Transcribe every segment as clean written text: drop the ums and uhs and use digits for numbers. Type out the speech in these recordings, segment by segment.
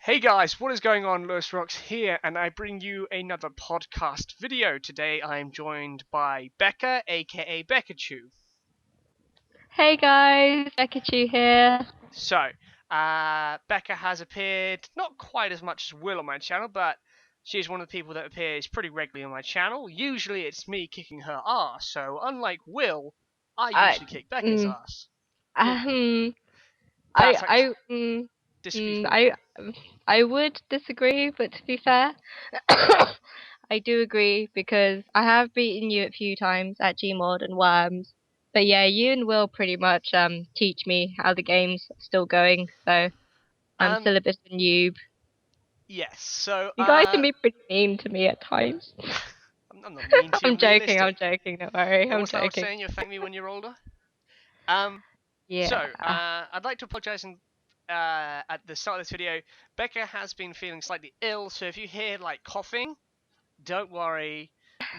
Hey guys, what is going on? Lewis Rocks here, and I bring you another podcast video. Today I am joined by Becca, aka Becca. Hey guys, Becca here. So, Becca has appeared not quite as much as Will on my channel, but she's one of the people that appears pretty regularly on my channal. Usually it's me kicking her ass, so unlike Will, I I, usually kick Becca's mm, ass. um, That's I, disputable. I, I would disagree, but to be fair, I do agree because I have beaten you a few times at Gmod and Worms. But yeah, you and Will pretty much teach me how the game's still going, so I'm Um, still a bit of a noob. yes. So, You guys can be pretty mean to me at times. I'm not mean to you. I'm I'm joking, realistic. I'm joking, don't worry, What I'm was that old joking. saying? You'll thank me when you're older. Um, Yeah. I'd like to apologise at the start of this video. Becca has been feeling slightly ill, so if you hear like coughing, don't worry.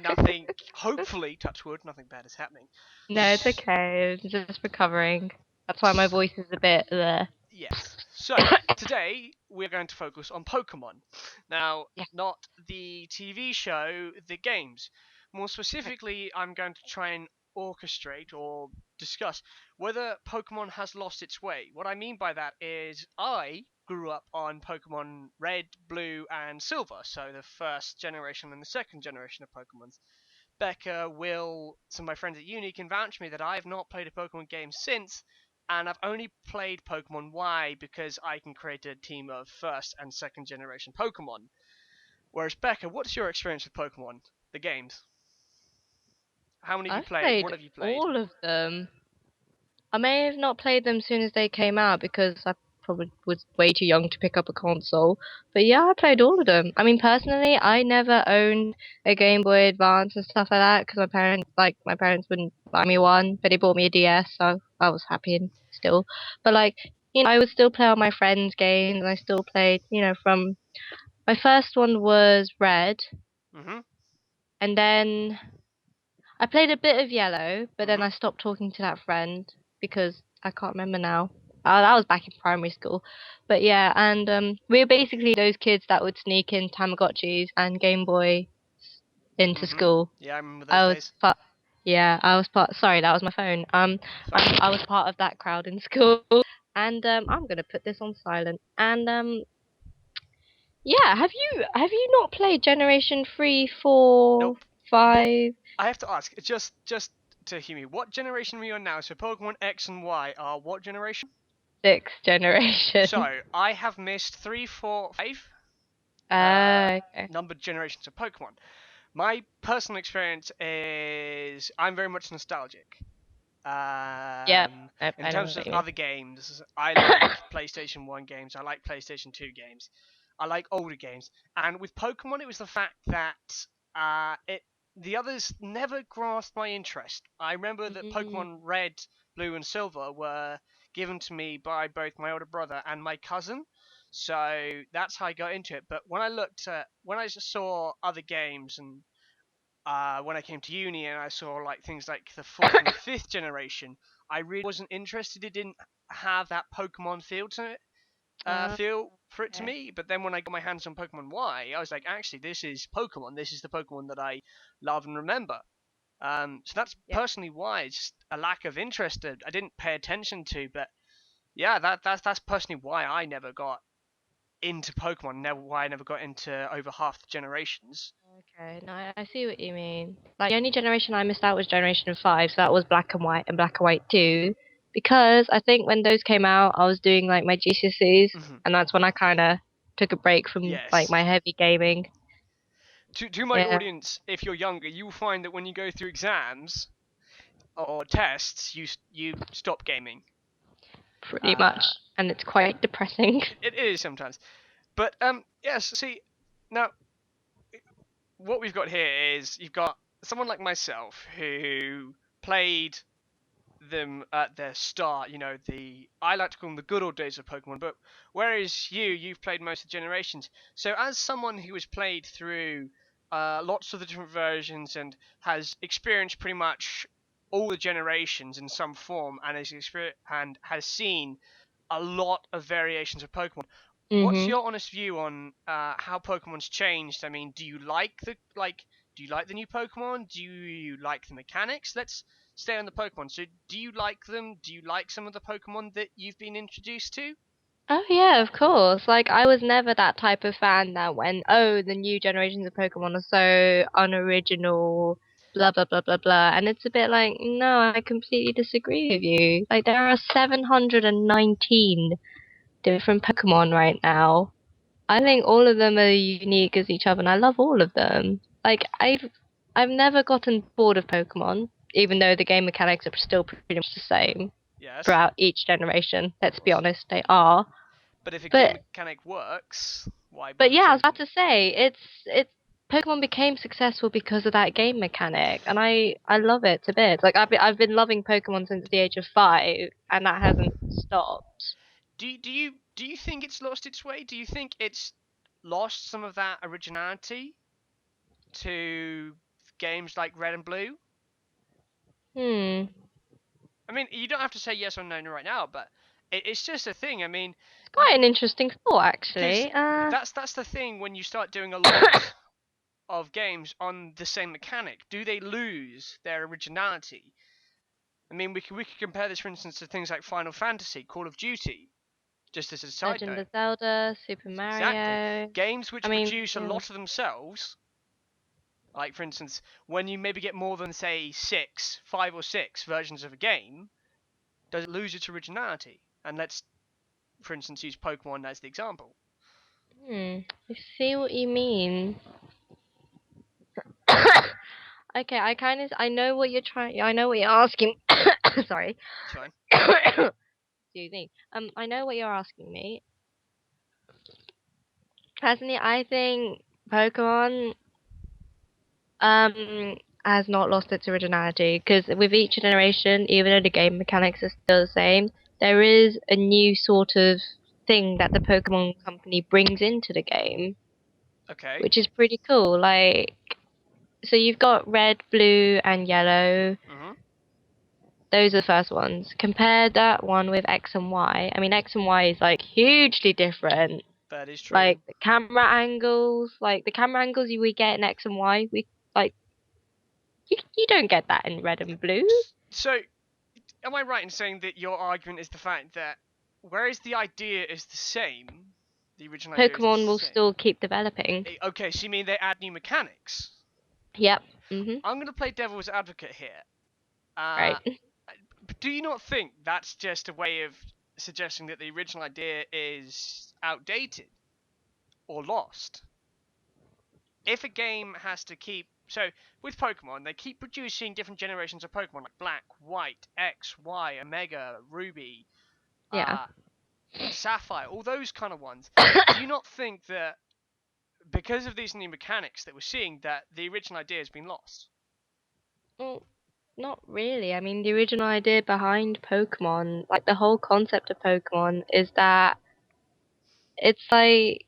Nothing. Hopefully, touch wood, nothing bad is happening. No, it's okay. I'm just recovering. That's why my voice is a bit there. Yes. So, today we're going to focus on Pokemon. Now, Yeah. not the TV show, the games. More specifically, I'm going to try and orchestrate or discuss whether Pokemon has lost its way. What I mean by that is I grew up on Pokemon Red, Blue, and Silver, so the first generation and the second generation of Pokemons. Becca, Will, some of my friends at uni can vouch for me that I have not played a Pokemon game since, and I've only played Pokemon Y because I can create a team of first and second generation Pokemon. Whereas Becca, what's your experience with Pokemon, the games? How many have you I've played? What played have you played? all of them. I may have not played them as soon as they came out because I probably was way too young to pick up a console. But yeah, I played all of them. I mean, personally, I never owned a Game Boy Advance and stuff like that because my parents wouldn't buy me one, but they bought me a DS, so I was happy and still. But I would still play on my friends' games, and I still played, from my first one was Red, Mhm. and then I played a bit of Yellow, but then Mhm. I stopped talking to that friend because I can't remember now. That was back in primary school. But yeah, and we were basically those kids that would sneak in Tamagotchis and Game Boy into Mhm. school. Yeah, I remember those I was days. part, yeah, I was part. Sorry, that was my phone. Fine. I was part of that crowd in school, and I'm gonna put this on silent. And yeah, have you not played Generation 3, 4, Nope. What 5, I have to ask, just to hear me, what generation are we on now? So Pokemon X and Y are what generation? 6 generation? So I have missed three, four, five Okay. numbered generations of Pokemon. My personal experience is I'm very much nostalgic. Yeah, Um, in I know terms what of you mean. other games, I like PlayStation 1 games, I like PlayStation 2 games, I like older games. And with Pokemon, it was the fact that the others never grasped my interest. I remember that Mm, Pokemon Red, Blue, and Silver were given to me by both my older brother and my cousin. So that's how I got into it. But when I saw other games and when I came to uni and I saw like things like the fourth and the fifth generation, I really wasn't interested. It didn't have that Pokemon feel to it, uh, feel for it to okay. me. But then when I got my hands on Pokemon Y, I was like, actually, this is Pokemon. This is the Pokemon that I love and remember. So that's Yeah. personally why it's just a lack of interest that I didn't pay attention to. But yeah, that's personally why I never got into Pokemon. Why I never got into over half the generations. Okay. No, I see what you mean. Like the only generation I missed out was Generation 5, so that was Black and White and Black and White 2. Because I think when those came out, I was doing like my GCSEs, Mhm. and that's when I kind of took a break from like Yes. my heavy gaming. To my Yeah, audience, if you're younger, you'll find that when you go through exams or tests, you stop gaming. pretty Uh, much, and it's quite depressing. it is sometimes, but yes. See, now what we've got here is you've got someone like myself who played them at their start. You know, the I like to call them the good old days of Pokemon. But whereas you've played most of the generations. So as someone who has played through lots of the different versions and has experienced pretty much all the generations in some form, and has seen a lot of variations of Pokemon. What's Mhm. your honest view on how Pokemon's changed? I mean, do you like do you like the new Pokemon? Do you like the mechanics? Let's stay on the Pokemon. So, do you like them? Do you like some of the Pokemon that you've been introduced to? Oh yeah, of course. Like I was never that type of fan that went, oh, the new generations of Pokemon are so unoriginal, blah blah blah blah blah. And it's a bit like, no, I completely disagree with you. Like there are 719 different Pokemon right now. I think all of them are unique as each other, and I love all of them. Like I've never gotten bored of Pokemon, even though the game mechanics are still pretty much the same Yes, throughout each generation. of Let's be course. honest, they are. But if a game But mechanic works, why but bother yeah, I was about changing to it? say it's Pokemon became successful because of that game mechanic, and I love it to bits. Like I've been loving Pokemon since the age of 5, and that hasn't stopped. Do you think it's lost its way? Do you think it's lost some of that originality to games like Red and Blue? Hmm, I mean, you don't have to say yes or no right now, but it's just a thing. I mean, it's quite an interesting thought because actually. that's the thing when you start doing a lot of games on the same mechanic. Do they lose their originality? I mean, we could compare this, for instance, to things like Final Fantasy, Call of Duty. Just as a side Legend note, of Zelda, Super exactly Mario. games I which mean, produce a yeah. lot of themselves. Like for instance, when you maybe get more than say five or six versions of a game, does it lose its originality? And let's, for instance, use Pokemon as the example. I see what you mean. Okay, I know what you're trying. I know what you're asking. Sorry. It's fine. Excuse me. I know what you're asking me. Personally, I think Pokemon has not lost its originality because with each generation, even though the game mechanics are still the same, there is a new sort of thing that the Pokemon company brings into the game, Okay. which is pretty cool. Like, so you've got red, blue, and yellow. Mhm. Those are the first ones. Compare that one with X and Y. I mean, X and Y is like hugely different. That is Like true. the camera angles you we get in X and Y, like you don't get that in red and blue. So, am I right in saying that your argument is the fact that whereas the idea is the same, the original idea is the Pokemon will same. still keep developing. Okay, so you mean they add new mechanics? Yep. Mhm. I'm going to play devil's advocate here. Uh, Right. do you not think that's just a way of suggesting that the original idea is outdated or lost? If a game has to keep with Pokemon, they keep producing different generations of Pokemon like Black, White, X, Y, Omega, Ruby, Yeah. uh, Sapphire, all those kind of ones. Do you not think that because of these new mechanics that we're seeing, that the original idea has been lost? Well, not really. I mean, the original idea behind Pokemon, like the whole concept of Pokemon, is that it's like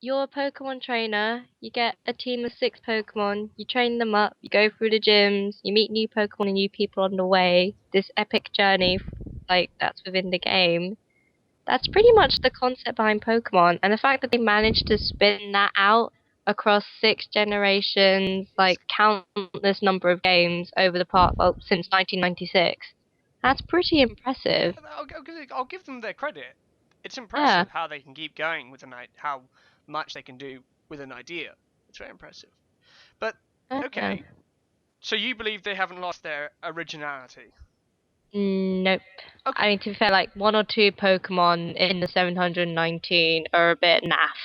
you're a Pokemon trainer, you get a team of 6 Pokemon, you train them up, you go through the gyms, you meet new Pokemon and new people on the way. This epic journey, like, that's within the game. That's pretty much the concept behind Pokemon. And the fact that they managed to spin that out across 6 generations, It's like countless number of games over the part, well, since 1996, that's pretty yeah, impressive. I'll give them their credit. It's Yeah. impressive how they can keep going with how much they can do with an idea. It's very impressive. But Yeah. okay, so you believe they haven't lost their originality? Nope. I Okay, mean, to be fair, like one or two Pokemon in the 719 are a bit naff.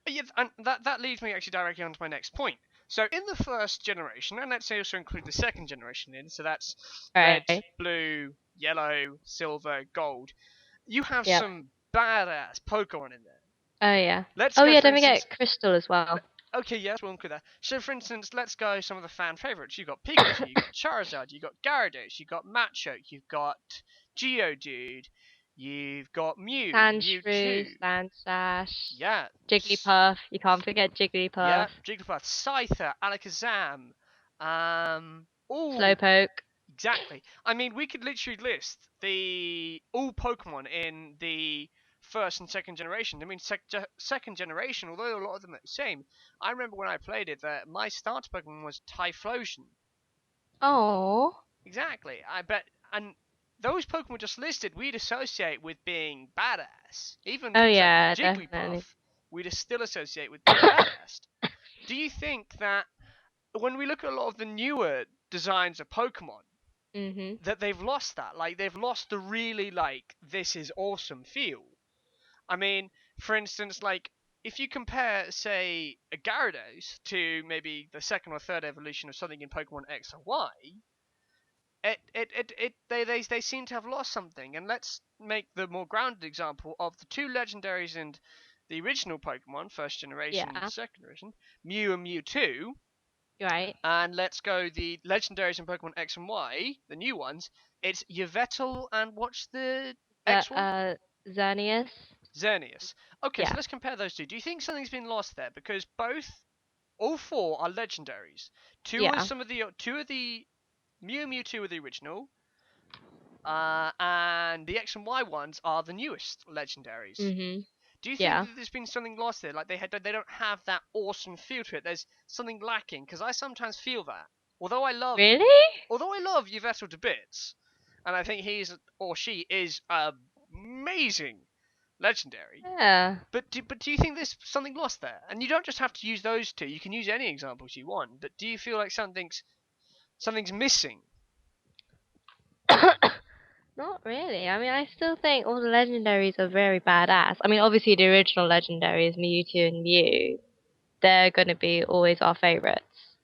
yeah, and that leads me actually directly on to my next point. So in the first generation, and let's say also include the second generation in, so that's red, Right. blue, yellow, silver, gold. You have Yep. some badass Pokemon in there. Oh yeah. Let's Oh go, yeah, for don't instance. forget Crystal as well. Okay, yes, we'll include that. So, for instance, let's go some of the fan favorites. You got Pikachu, you got Charizard, you got Gyarados, you got Machoke, you've got Geodude, you've got Sandshrew, Mewtwo. Sandslash, Yeah, Jigglypuff. You can't forget Jigglypuff. yeah, Jigglypuff, Scyther, Alakazam. Ooh, Slowpoke. Exactly. I mean, we could literally list the all Pokemon in the first and second generation. I mean, second generation, although a lot of them are the same. I remember when I played it that my starter Pokemon was Typhlosion. Oh. Exactly. I bet, and those Pokemon just listed, we'd associate with being badass. Even Oh things like yeah, definitely. Jigglypuff, we'd still associate with being badass. Do you think that when we look at a lot of the newer designs of Pokemon, Mhm. that they've lost that? Like they've lost the really like this is awesome feel. I mean, for instance, like if you compare, say, a Gyarados to maybe the second or third evolution of something in Pokemon X or Y, they seem to have lost something. And let's make the more grounded example of the two legendaries in the original Pokemon, first generation and Yeah. second generation, Mew and Mewtwo. You're right. And let's go the legendaries in Pokemon X and Y, the new ones. It's Yveltal and what's the The X one? Xerneas. Xerneas. Okay, so Yeah. let's compare those two. Do you think something's been lost there? Because all four are legendaries. Yeah. Two of the Mew and Mewtwo were the original, and the X and Y ones are the newest legendaries. Mhm. Do you think Yeah. that there's been something lost there? Like they don't have that awesome feel to it. There's something lacking because I sometimes feel that. Although I love Really? although I love Yveltal to bits, and I think he's or she is amazing legendary. Yeah. But do you think there's something lost there? And you don't just have to use those two. You can use any examples you want. But do you feel like something's missing? Not really. I mean, I still think all the legendaries are very badass. I mean, obviously the original legendaries, Mewtwo and Mew, they're gonna be always our favorites,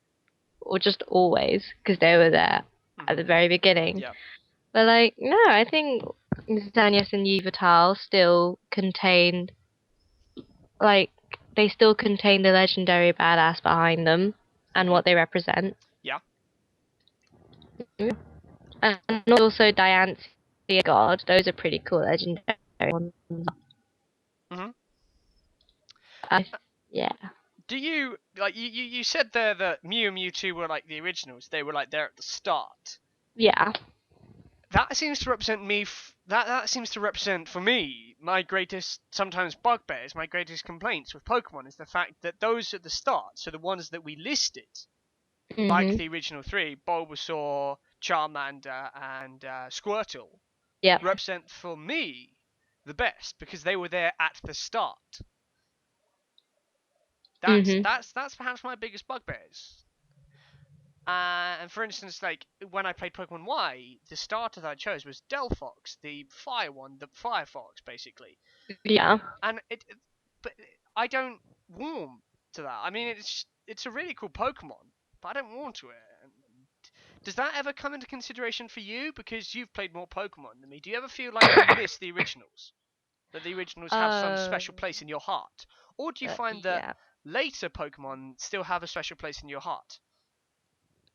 or just always, because they were there at the Mhm. very beginning. Yeah. But like, no, I think Xanias and Yveltal still contain, like, they still contain the legendary badass behind them and Mhm. what they represent. Yeah. Mm. And also Diancie and God, those are pretty cool legendary ones. Mhm. I, yeah. Do you like you said there that Mew and Mewtwo were like the originals? They were like there at the start. Yeah. That seems to represent that seems to represent for me my greatest sometimes bugbears, my greatest complaints with Pokemon is the fact that those at the start, so the ones that we listed, like Mhm. the original three, Bulbasaur, Charmander, and Squirtle, Yep. represent for me the best because they were there at the start. Mhm. That's perhaps my biggest bugbears. And for instance, like when I played Pokemon Y, the starter that I chose was Delphox, the fire one, the Firefox, basically. Yeah. And but I don't warm to that. I mean, it's a really cool Pokemon, but I don't warm to it. Does that ever come into consideration for you? Because you've played more Pokemon than me. Do you ever feel like you miss the originals? That the originals have some Uh, special place in your heart? Or do you find that yeah. later Pokemon still have a special place in your heart?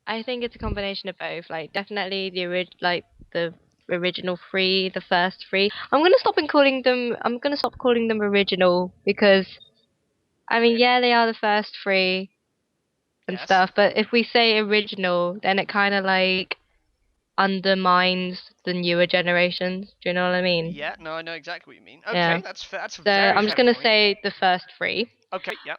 I think it's a combination of both. Like, definitely like the original three, the first three. I'm gonna stop calling them original because I mean, Okay. yeah, they are the first three and Yes. stuff. But if we say original, then it kind of like undermines the newer generations. Do you know what I mean? Yeah, no, I know exactly what you mean. Yeah. Okay, that's fair. That's a So very I'm just fair gonna point. say the first three. Okay, yeah.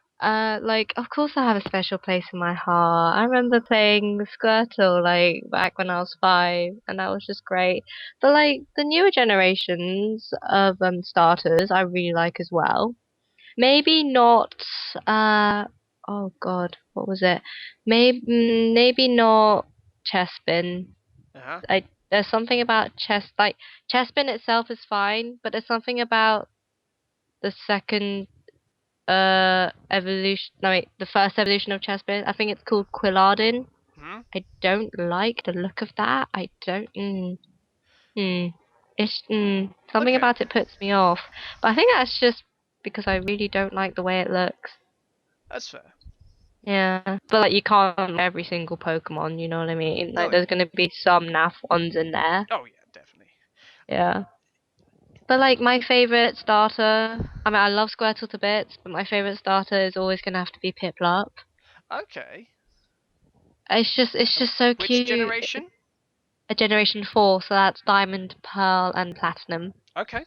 Like, of course I have a special place in my heart. I remember playing Squirtle, like, back when I was 5, and that was just great. But, like, the newer generations of starters, I really like as well. Maybe not, uh, oh god, what was it? Maybe not Chespin. Uh huh. There's something about Chespin itself is fine, but there's something about the second evolution no wait the first evolution of Chespin. I think it's called Quilladin. Hmm. I don't like the look of that. I don't it's something Okay, about it puts me off. But I think that's just because I really don't like the way it looks. that's fair. Yeah. But like you can't have every single Pokemon, you know what I mean? Like No, there's yeah. gonna be some naff ones in there. Oh, yeah, definitely. Yeah. But like my favorite starter, I mean I love Squirtle to bits, but my favorite starter is always gonna have to be Piplup. Okay. It's just And so which cute. generation? a Generation 4, so that's Diamond, Pearl, and Platinum. Okay.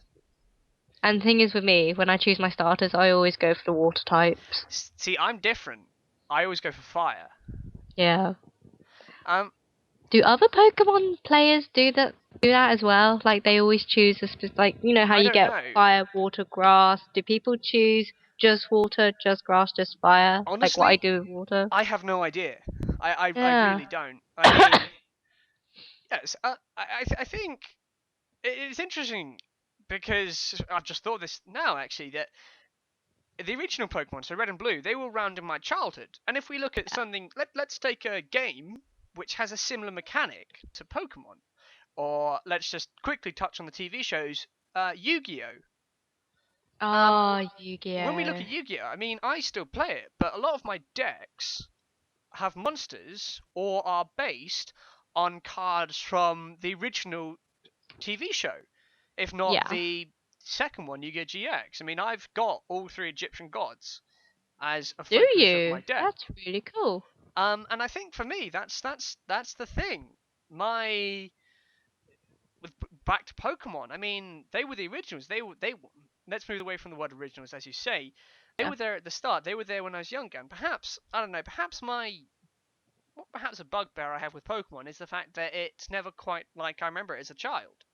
And the thing is with me, when I choose my starters, I always go for the water types. See, I'm different. I always go for fire. Yeah. Um, Do other Pokemon players do that as well? Like they always choose a like how I you don't get know. fire, water, grass. Do people choose just water, just grass, just fire? Like what I Honestly, do with water? I have no idea. I Yeah. really don't. I mean, yes, I think it's interesting because I've just thought this now actually that the original Pokemon, so Red and Blue, they were around in my childhood. And if we look at something, let's take a game which has a similar mechanic to Pokemon, or let's just quickly touch on the TV shows, Yu-Gi-Oh. Um, Oh, when we look Yu-Gi-Oh. at Yu-Gi-Oh, I mean, I still play it, but a lot of my decks have monsters or are based on cards from the original TV show, if not Yeah. the second one, Yu-Gi-Oh GX. I mean, I've got all three Egyptian gods as a Do focus of my you? deck. That's really cool. And I think for me, that's the thing. My with back to Pokemon. I mean, they were the originals. They. Let's move away from the word originals, as you say. They Yeah. were there at the start. They were there when I was younger, and perhaps I don't know. Perhaps a bugbear I have with Pokemon is the fact that it's never quite like I remember it as a child.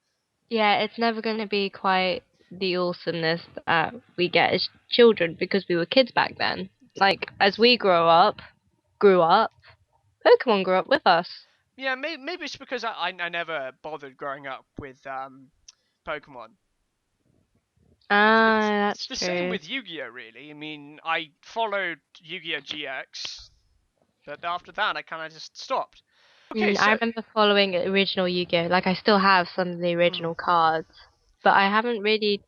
Yeah, it's never going to be quite the awesomeness that we get as children because we were kids back then. Like as we grew up, Pokemon grew up with us. Yeah, maybe it's because I never bothered growing up with Pokemon. Ah, It's that's the same true. with Yu-Gi-Oh! Really. I mean, I followed Yu-Gi-Oh! GX, but after that I kind of just stopped. Okay, I so remember following original Yu-Gi-Oh! Like I still have some of the mm, original cards, but I haven't really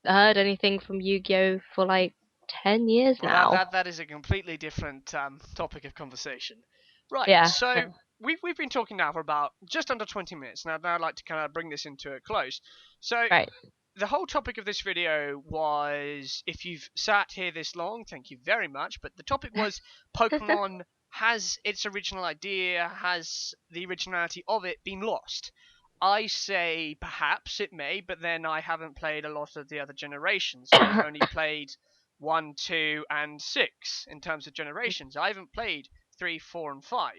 heard anything from Yu-Gi-Oh! For like 10 years well, that now. that that is a completely different topic of conversation. Right. Yeah, So yeah. we've been talking now for about just under 20 minutes. Now I'd like to kind of bring this into a close. So Right. the whole topic of this video was, if you've sat here this long, thank you very much. But the topic was Pokemon has its original idea, has the originality of it been lost? I say perhaps it may, but then I haven't played a lot of the other generations. I've only played 1, 2, and 6 in terms of generations. I haven't played 3, 4, and 5.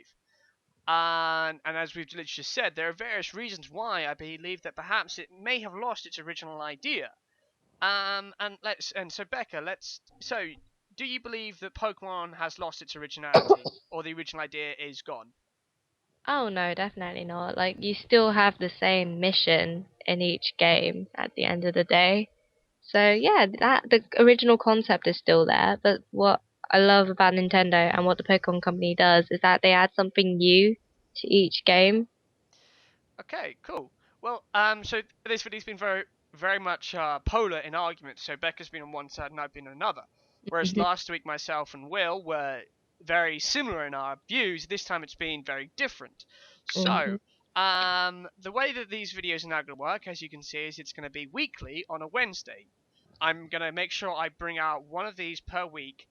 And as we've literally just said, there are various reasons why I believe that perhaps it may have lost its original idea. And so Becca, let's so do you believe that Pokemon has lost its originality, or the original idea is gone? Oh no, definitely not. Like you still have the same mission in each game at the end of the day. So yeah, that the original concept is still there, but what I love about Nintendo and what the Pokemon Company does is that they add something new to each game. Okay, cool. Well, so this video's been very much polar in argument. So Becca's been on one side and I've been on another. Whereas Mhm, last week myself and Will were very similar in our views. This time it's been very different. mhm. So, the way that these videos are now going to work, as you can see, is it's going to be weekly on a Wednesday. I'm going to make sure I bring out one of these per week.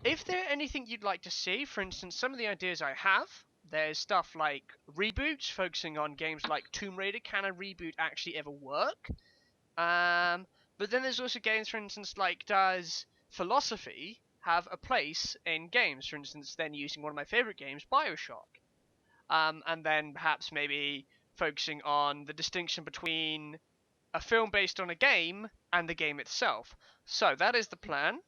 If there's anything you'd like to see, for instance, some of the ideas I have, there's stuff like reboots, focusing on games like Tomb Raider. Can a reboot actually ever work? But then there's also games, for instance, like does philosophy have a place in games? For instance, then using one of my favorite games, Bioshock. And then perhaps maybe focusing on the distinction between a film based on a game and the game itself. So that is the plan.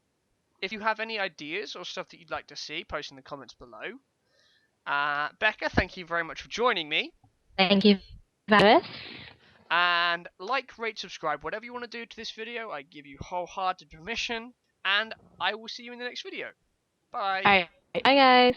If you have any ideas or stuff that you'd like to see, post in the comments below. Becca, thank you very much for joining me. Thank you, Travis. And like, rate, subscribe, whatever you want to do to this video, I give you wholehearted permission. And I will see you in the next video. Bye. Alright, bye guys.